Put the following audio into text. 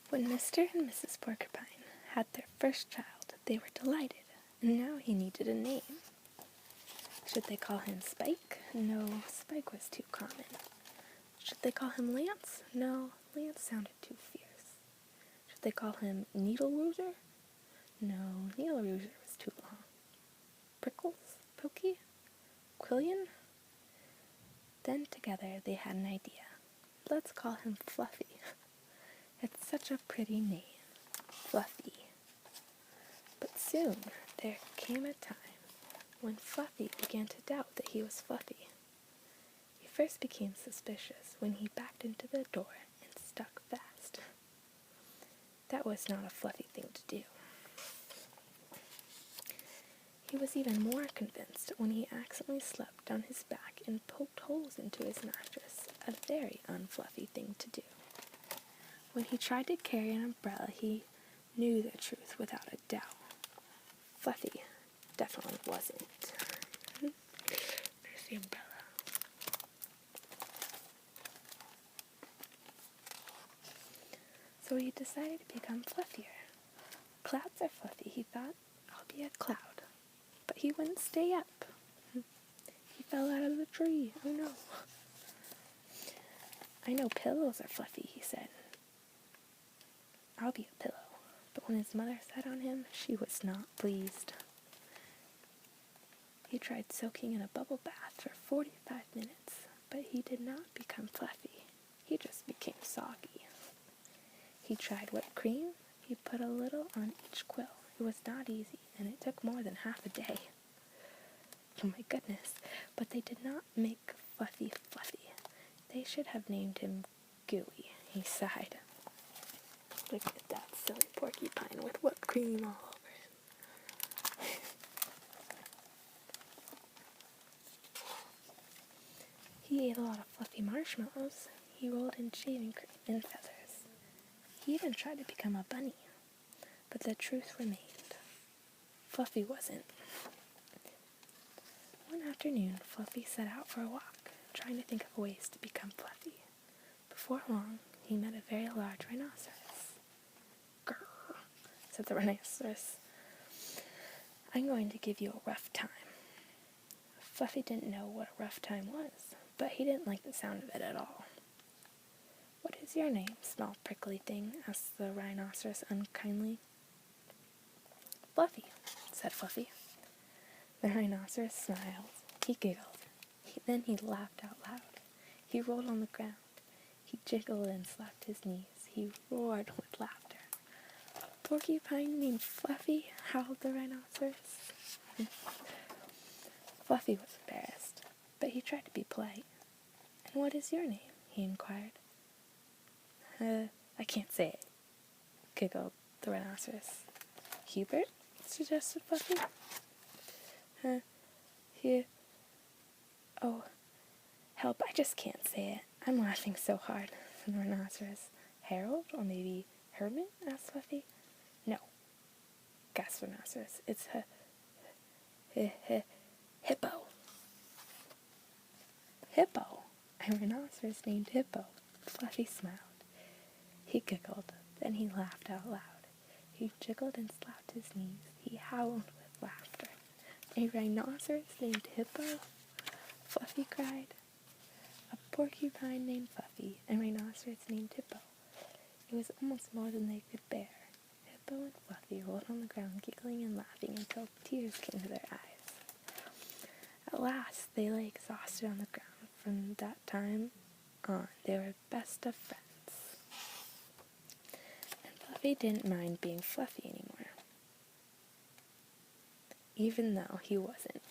When Mr. and Mrs. Porcupine had their first child, they were delighted, and now he needed a name. Should they call him Spike? No, Spike was too common. Should they call him Lance? No, Lance sounded too fierce. Should they call him Needle Rouser? No, Needle Rouser was too long. Prickles? Pokey? Quillian? Then together they had an idea. Let's call him Fluffy. It's such a pretty name, Fluffy. But soon there came a time when Fluffy began to doubt that he was Fluffy. He first became suspicious when he backed into the door and stuck fast. That was not a Fluffy thing to do. He was even more convinced when he accidentally slept on his back and poked holes into his mattress, a very unfluffy thing to do. When he tried to carry an umbrella, he knew the truth without a doubt. Fluffy definitely wasn't. There's the umbrella. So he decided to become fluffier. Clouds are fluffy, he thought. I'll be a cloud. But he wouldn't stay up. He fell out of the tree. Oh no. I know pillows are fluffy, he said. I'll be a pillow. But when his mother sat on him, she was not pleased. He tried soaking in a bubble bath for 45 minutes, but he did not become fluffy. He just became soggy. He tried whipped cream. He put a little on each quill. It was not easy, and it took more than half a day. Oh my goodness, but they did not make Fluffy fluffy. They should have named him Gooey, he sighed. Look at that silly porcupine with whipped cream all over him. He ate a lot of fluffy marshmallows. He rolled in shaving cream and feathers. He even tried to become a bunny. But the truth remained. Fluffy wasn't. One afternoon, Fluffy set out for a walk, trying to think of ways to become fluffy. Before long, he met a very large rhinoceros. Grrr, said the rhinoceros. I'm going to give you a rough time. Fluffy didn't know what a rough time was, but he didn't like the sound of it at all. What is your name, small prickly thing? Asked the rhinoceros unkindly. Fluffy, said Fluffy. The rhinoceros smiled. He giggled. Then he laughed out loud. He rolled on the ground. He jiggled and slapped his knees. He roared with laughter. A porcupine named Fluffy, howled the rhinoceros. Fluffy was embarrassed, but he tried to be polite. And what is your name? He inquired. I can't say it, giggled the rhinoceros. Hubert? Suggested Fluffy. Oh, help, I just can't say it. I'm laughing so hard, said the rhinoceros. Harold, or maybe Herman? Asked Fluffy. No, gasped the rhinoceros. It's Hippo. Hippo? A rhinoceros named Hippo. Fluffy smiled. He giggled, then he laughed out loud. He jiggled and slapped his knees. He howled with laughter. A rhinoceros named Hippo? Fluffy cried. A porcupine named Fluffy, and a rhinoceros named Hippo. It was almost more than they could bear. Hippo and Fluffy rolled on the ground, giggling and laughing until tears came to their eyes. At last, they lay exhausted on the ground. From that time on, they were best of friends. Fluffy didn't mind being fluffy anymore, even though he wasn't.